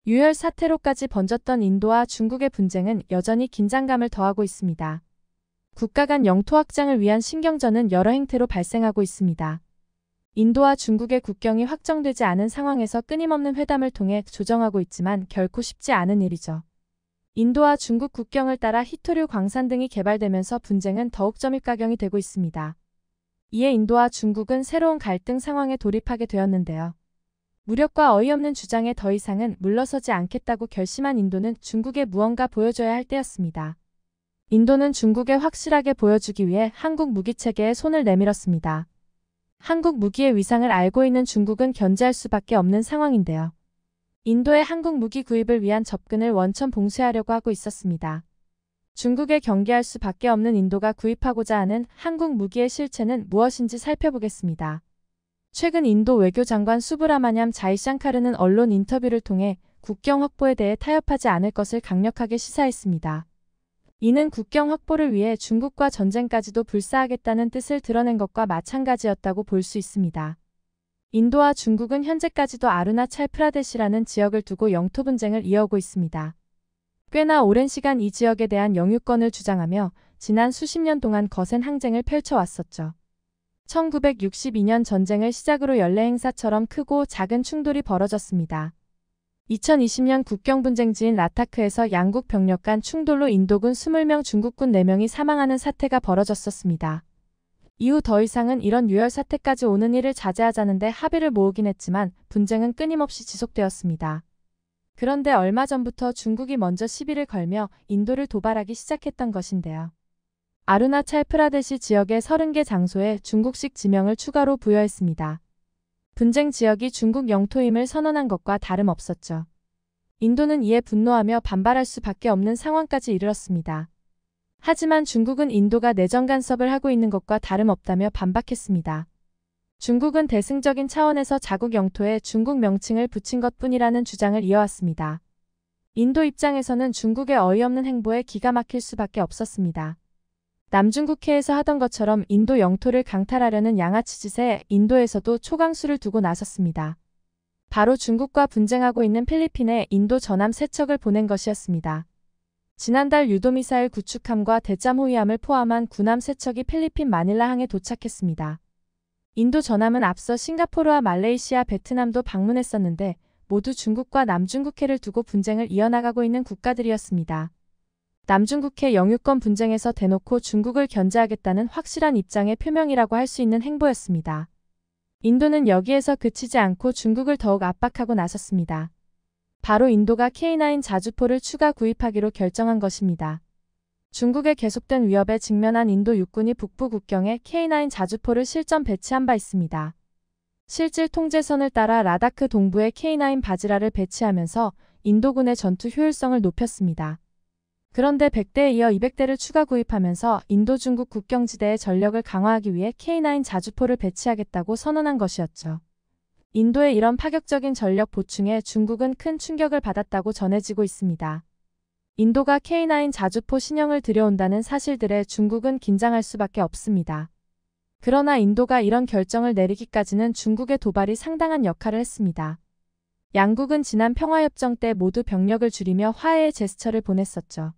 유혈 사태로까지 번졌던 인도와 중국의 분쟁은 여전히 긴장감을 더하고 있습니다. 국가 간 영토 확장을 위한 신경전은 여러 행태로 발생하고 있습니다. 인도와 중국의 국경이 확정되지 않은 상황에서 끊임없는 회담을 통해 조정하고 있지만 결코 쉽지 않은 일이죠. 인도와 중국 국경을 따라 히토류 광산 등이 개발되면서 분쟁은 더욱 점입가경이 되고 있습니다. 이에 인도와 중국은 새로운 갈등 상황에 돌입하게 되었는데요. 무력과 어이없는 주장에 더 이상은 물러서지 않겠다고 결심한 인도는 중국에 무언가 보여줘야 할 때였습니다. 인도는 중국에 확실하게 보여주기 위해 한국 무기체계에 손을 내밀었습니다. 한국 무기의 위상을 알고 있는 중국은 견제할 수밖에 없는 상황인데요. 인도의 한국 무기 구입을 위한 접근을 원천 봉쇄하려고 하고 있었습니다. 중국에 경계할 수밖에 없는 인도가 구입하고자 하는 한국 무기의 실체는 무엇인지 살펴보겠습니다. 최근 인도 외교장관 수브라마냠 자이샹카르는 언론 인터뷰를 통해 국경 확보에 대해 타협하지 않을 것을 강력하게 시사했습니다. 이는 국경 확보를 위해 중국과 전쟁까지도 불사하겠다는 뜻을 드러낸 것과 마찬가지였다고 볼 수 있습니다. 인도와 중국은 현재까지도 아루나찰 프라데시라는 지역을 두고 영토 분쟁을 이어오고 있습니다. 꽤나 오랜 시간 이 지역에 대한 영유권을 주장하며 지난 수십 년 동안 거센 항쟁을 펼쳐왔었죠. 1962년 전쟁을 시작으로 연례 행사처럼 크고 작은 충돌이 벌어졌습니다. 2020년 국경 분쟁지인 라타크에서 양국 병력 간 충돌로 인도군 20명, 중국군 4명이 사망하는 사태가 벌어졌었습니다. 이후 더 이상은 이런 유혈 사태까지 오는 일을 자제하자는데 합의를 모으긴 했지만 분쟁은 끊임없이 지속되었습니다. 그런데 얼마 전부터 중국이 먼저 시비를 걸며 인도를 도발하기 시작했던 것인데요. 아루나찰 프라데시 지역의 30개 장소에 중국식 지명을 추가로 부여했습니다. 분쟁 지역이 중국 영토임을 선언한 것과 다름없었죠. 인도는 이에 분노하며 반발할 수밖에 없는 상황까지 이르렀습니다. 하지만 중국은 인도가 내정 간섭을 하고 있는 것과 다름없다며 반박했습니다. 중국은 대승적인 차원에서 자국 영토에 중국 명칭을 붙인 것뿐이라는 주장을 이어왔습니다. 인도 입장에서는 중국의 어이없는 행보에 기가 막힐 수밖에 없었습니다. 남중국해에서 하던 것처럼 인도 영토를 강탈하려는 양아치 짓에 인도에서도 초강수를 두고 나섰습니다. 바로 중국과 분쟁하고 있는 필리핀에 인도 전함 3척을 보낸 것이었습니다. 지난달 유도미사일 구축함과 대잠 호위함을 포함한 군함 3척이 필리핀 마닐라항에 도착했습니다. 인도 전함은 앞서 싱가포르와 말레이시아, 베트남도 방문했었는데 모두 중국과 남중국해를 두고 분쟁을 이어나가고 있는 국가들이었습니다. 남중국해 영유권 분쟁에서 대놓고 중국을 견제하겠다는 확실한 입장의 표명이라고 할 수 있는 행보였습니다. 인도는 여기에서 그치지 않고 중국을 더욱 압박하고 나섰습니다. 바로 인도가 K9 자주포를 추가 구입하기로 결정한 것입니다. 중국의 계속된 위협에 직면한 인도 육군이 북부 국경에 K9 자주포를 실전 배치한 바 있습니다. 실질 통제선을 따라 라다크 동부에 K9 바지라를 배치하면서 인도군의 전투 효율성을 높였습니다. 그런데 100대에 이어 200대를 추가 구입하면서 인도 중국 국경지대의 전력을 강화하기 위해 K9 자주포를 배치하겠다고 선언한 것이었죠. 인도의 이런 파격적인 전력 보충에 중국은 큰 충격을 받았다고 전해지고 있습니다. 인도가 K9 자주포 신형을 들여온다는 사실들에 중국은 긴장할 수밖에 없습니다. 그러나 인도가 이런 결정을 내리기까지는 중국의 도발이 상당한 역할을 했습니다. 양국은 지난 평화협정 때 모두 병력을 줄이며 화해의 제스처를 보냈었죠.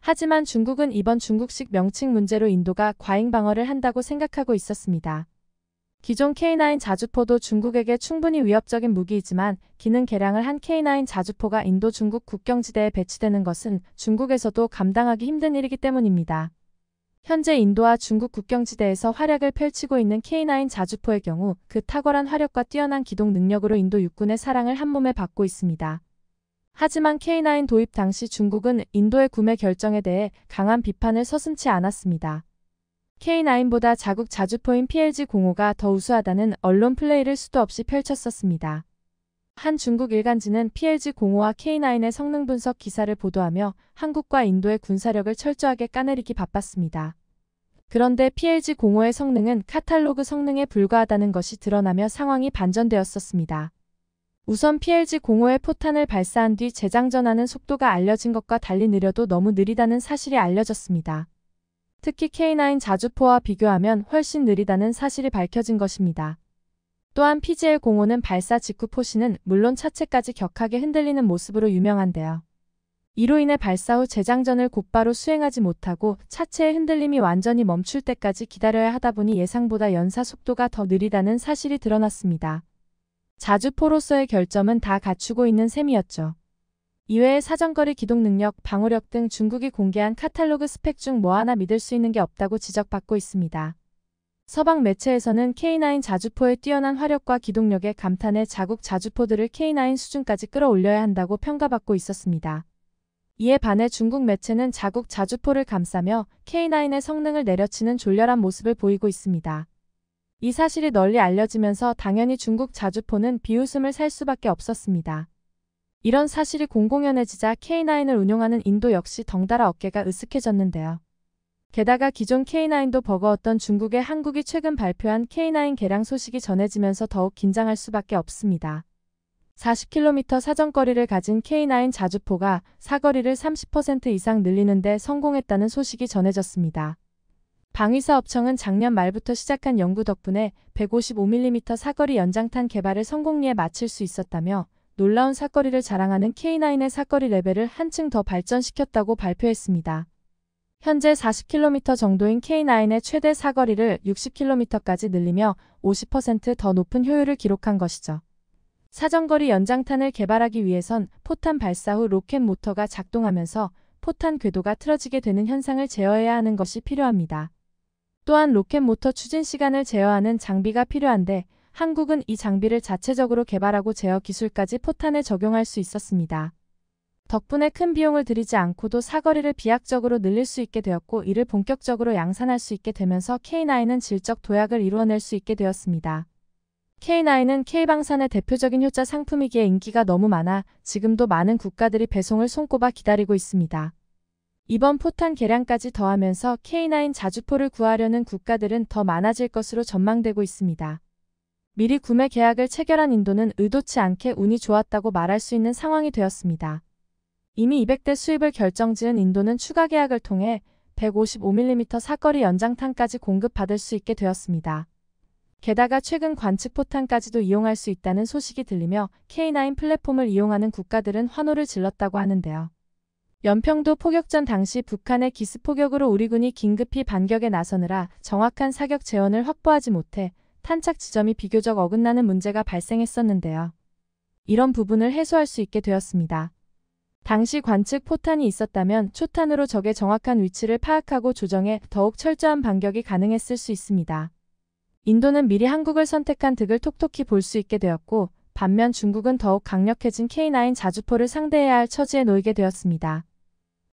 하지만 중국은 이번 중국식 명칭 문제로 인도가 과잉 방어를 한다고 생각하고 있었습니다. 기존 K9 자주포도 중국에게 충분히 위협적인 무기이지만 기능 개량을 한 K9 자주포가 인도 중국 국경지대에 배치되는 것은 중국에서도 감당하기 힘든 일이기 때문입니다. 현재 인도와 중국 국경지대에서 활약을 펼치고 있는 K9 자주포의 경우 그 탁월한 화력과 뛰어난 기동 능력으로 인도 육군의 사랑을 한몸에 받고 있습니다. 하지만 K9 도입 당시 중국은 인도의 구매 결정에 대해 강한 비판을 서슴지 않았습니다. K9보다 자국 자주포인 PLG-05가 더 우수하다는 언론 플레이를 수도 없이 펼쳤었습니다. 한 중국 일간지는 PLG-05와 K9의 성능 분석 기사를 보도하며 한국과 인도의 군사력을 철저하게 까내리기 바빴습니다. 그런데 PLG-05의 성능은 카탈로그 성능에 불과하다는 것이 드러나며 상황이 반전되었었습니다. 우선 PLG-05의 포탄을 발사한 뒤 재장전하는 속도가 알려진 것과 달리 느려도 너무 느리다는 사실이 알려졌습니다. 특히 K9 자주포와 비교하면 훨씬 느리다는 사실이 밝혀진 것입니다. 또한 PGL-05는 발사 직후 포신은 물론 차체까지 격하게 흔들리는 모습으로 유명한데요. 이로 인해 발사 후 재장전을 곧바로 수행하지 못하고 차체의 흔들림이 완전히 멈출 때까지 기다려야 하다 보니 예상보다 연사 속도가 더 느리다는 사실이 드러났습니다. 자주포로서의 결점은 다 갖추고 있는 셈이었죠. 이외에 사정거리 기동 능력, 방호력 등 중국이 공개한 카탈로그 스펙 중 뭐 하나 믿을 수 있는 게 없다고 지적받고 있습니다. 서방 매체에서는 K9 자주포의 뛰어난 화력과 기동력에 감탄해 자국 자주포들을 K9 수준까지 끌어올려야 한다고 평가받고 있었습니다. 이에 반해 중국 매체는 자국 자주포를 감싸며 K9의 성능을 내려치는 졸렬한 모습을 보이고 있습니다. 이 사실이 널리 알려지면서 당연히 중국 자주포는 비웃음을 살 수밖에 없었습니다. 이런 사실이 공공연해지자 K9을 운용하는 인도 역시 덩달아 어깨가 으쓱해졌는데요. 게다가 기존 K9도 버거웠던 중국의 한국이 최근 발표한 K9 개량 소식이 전해지면서 더욱 긴장할 수밖에 없습니다. 40km 사정거리를 가진 K9 자주포가 사거리를 30% 이상 늘리는 데 성공했다는 소식이 전해졌습니다. 방위사업청은 작년 말부터 시작한 연구 덕분에 155mm 사거리 연장탄 개발을 성공리에 마칠 수 있었다며 놀라운 사거리를 자랑하는 K9의 사거리 레벨을 한층 더 발전시켰다고 발표했습니다. 현재 40km 정도인 K9의 최대 사거리를 60km까지 늘리며 50% 더 높은 효율을 기록한 것이죠. 사정거리 연장탄을 개발하기 위해선 포탄 발사 후 로켓 모터가 작동하면서 포탄 궤도가 틀어지게 되는 현상을 제어해야 하는 것이 필요합니다. 또한 로켓 모터 추진 시간을 제어하는 장비가 필요한데 한국은 이 장비를 자체적으로 개발하고 제어 기술까지 포탄에 적용할 수 있었습니다. 덕분에 큰 비용을 들이지 않고도 사거리를 비약적으로 늘릴 수 있게 되었고 이를 본격적으로 양산할 수 있게 되면서 K9은 질적 도약을 이루어낼 수 있게 되었습니다. K9은 K방산의 대표적인 효자 상품이기에 인기가 너무 많아 지금도 많은 국가들이 배송을 손꼽아 기다리고 있습니다. 이번 포탄 개량까지 더하면서 K9 자주포를 구하려는 국가들은 더 많아질 것으로 전망되고 있습니다. 미리 구매 계약을 체결한 인도는 의도치 않게 운이 좋았다고 말할 수 있는 상황이 되었습니다. 이미 200대 수입을 결정지은 인도는 추가 계약을 통해 155mm 사거리 연장탄까지 공급받을 수 있게 되었습니다. 게다가 최근 관측 포탄까지도 이용할 수 있다는 소식이 들리며 K9 플랫폼을 이용하는 국가들은 환호를 질렀다고 하는데요. 연평도 포격전 당시 북한의 기습 포격으로 우리 군이 긴급히 반격에 나서느라 정확한 사격 재원을 확보하지 못해 탄착 지점이 비교적 어긋나는 문제가 발생했었는데요. 이런 부분을 해소할 수 있게 되었습니다. 당시 관측 포탄이 있었다면 초탄으로 적의 정확한 위치를 파악하고 조정해 더욱 철저한 반격이 가능했을 수 있습니다. 인도는 미리 한국을 선택한 득을 톡톡히 볼 수 있게 되었고 반면 중국은 더욱 강력해진 K9 자주포를 상대해야 할 처지에 놓이게 되었습니다.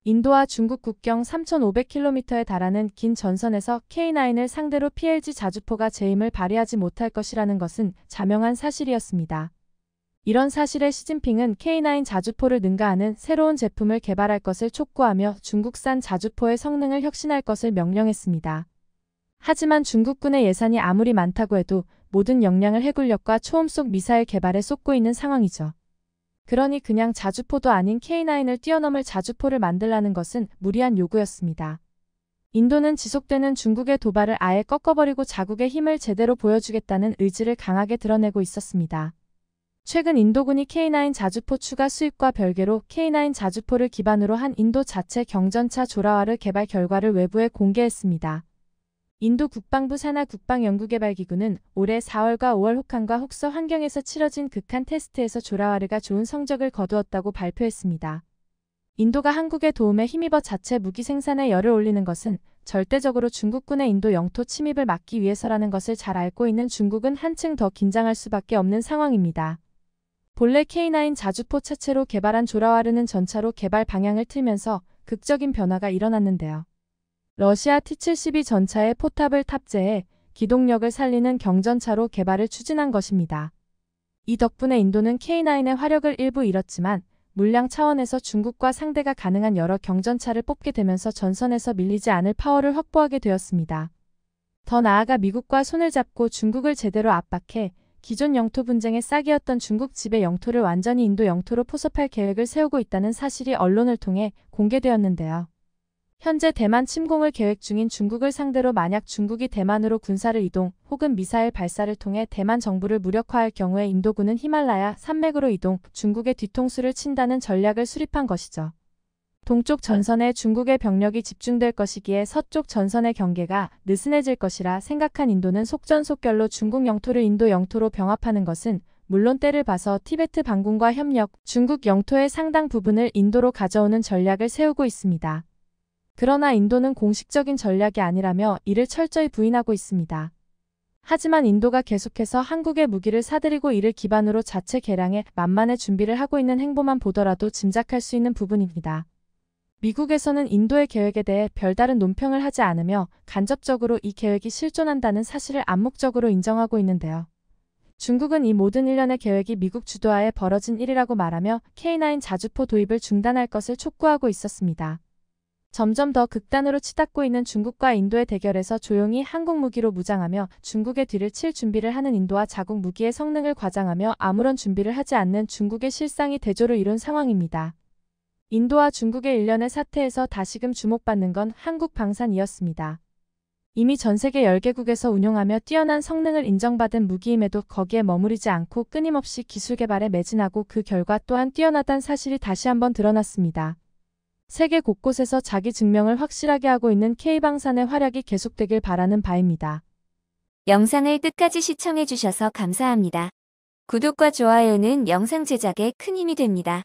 인도와 중국 국경 3,500km에 달하는 긴 전선에서 K9을 상대로 PLG 자주포가 재임을 발휘하지 못할 것이라는 것은 자명한 사실이었습니다. 이런 사실에 시진핑은 K9 자주포를 능가하는 새로운 제품을 개발할 것을 촉구하며 중국산 자주포의 성능을 혁신할 것을 명령했습니다. 하지만 중국군의 예산이 아무리 많다고 해도 모든 역량을 해군력과 초음속 미사일 개발에 쏟고 있는 상황이죠. 그러니 그냥 자주포도 아닌 K9을 뛰어넘을 자주포를 만들라는 것은 무리한 요구였습니다. 인도는 지속되는 중국의 도발을 아예 꺾어버리고 자국의 힘을 제대로 보여주겠다는 의지를 강하게 드러내고 있었습니다. 최근 인도군이 K9 자주포 추가 수입과 별개로 K9 자주포를 기반으로 한 인도 자체 경전차 조라와르 개발 결과를 외부에 공개했습니다. 인도 국방부 산하 국방연구개발기구는 올해 4월과 5월 혹한과 혹서 환경에서 치러진 극한 테스트에서 조라와르가 좋은 성적을 거두었다고 발표했습니다. 인도가 한국의 도움에 힘입어 자체 무기 생산에 열을 올리는 것은 절대적으로 중국군의 인도 영토 침입을 막기 위해서라는 것을 잘 알고 있는 중국은 한층 더 긴장할 수밖에 없는 상황입니다. 본래 K9 자주포 차체로 개발한 조라와르는 전차로 개발 방향을 틀면서 극적인 변화가 일어났는데요. 러시아 T-72 전차에 포탑을 탑재해 기동력을 살리는 경전차로 개발을 추진한 것입니다. 이 덕분에 인도는 K9의 화력을 일부 잃었지만 물량 차원에서 중국과 상대가 가능한 여러 경전차를 뽑게 되면서 전선에서 밀리지 않을 파워를 확보하게 되었습니다. 더 나아가 미국과 손을 잡고 중국을 제대로 압박해 기존 영토 분쟁의 싹이었던 중국 지배 영토를 완전히 인도 영토로 포섭할 계획을 세우고 있다는 사실이 언론을 통해 공개되었는데요. 현재 대만 침공을 계획 중인 중국을 상대로 만약 중국이 대만으로 군사를 이동 혹은 미사일 발사를 통해 대만 정부를 무력화할 경우에 인도군은 히말라야 산맥으로 이동, 중국의 뒤통수를 친다는 전략을 수립한 것이죠. 동쪽 전선에 중국의 병력이 집중될 것이기에 서쪽 전선의 경계가 느슨해질 것이라 생각한 인도는 속전속결로 중국 영토를 인도 영토로 병합하는 것은 물론 때를 봐서 티베트 반군과 협력, 중국 영토의 상당 부분을 인도로 가져오는 전략을 세우고 있습니다. 그러나 인도는 공식적인 전략이 아니라며 이를 철저히 부인하고 있습니다. 하지만 인도가 계속해서 한국의 무기를 사들이고 이를 기반으로 자체 개량해 만만의 준비를 하고 있는 행보만 보더라도 짐작할 수 있는 부분입니다. 미국에서는 인도의 계획에 대해 별다른 논평을 하지 않으며 간접적으로 이 계획이 실존한다는 사실을 암묵적으로 인정하고 있는데요. 중국은 이 모든 일련의 계획이 미국 주도하에 벌어진 일이라고 말하며 K9 자주포 도입을 중단할 것을 촉구하고 있었습니다. 점점 더 극단으로 치닫고 있는 중국과 인도의 대결에서 조용히 한국 무기로 무장하며 중국의 뒤를 칠 준비를 하는 인도와 자국 무기의 성능을 과장하며 아무런 준비를 하지 않는 중국의 실상이 대조를 이룬 상황입니다. 인도와 중국의 일련의 사태에서 다시금 주목받는 건 한국 방산이었습니다. 이미 전 세계 10개국에서 운용하며 뛰어난 성능을 인정받은 무기임에도 거기에 머무르지 않고 끊임없이 기술 개발에 매진하고 그 결과 또한 뛰어나다는 사실이 다시 한번 드러났습니다. 세계 곳곳에서 자기 증명을 확실하게 하고 있는 K방산의 활약이 계속되길 바라는 바입니다. 영상을 끝까지 시청해주셔서 감사합니다. 구독과 좋아요는 영상 제작에 큰 힘이 됩니다.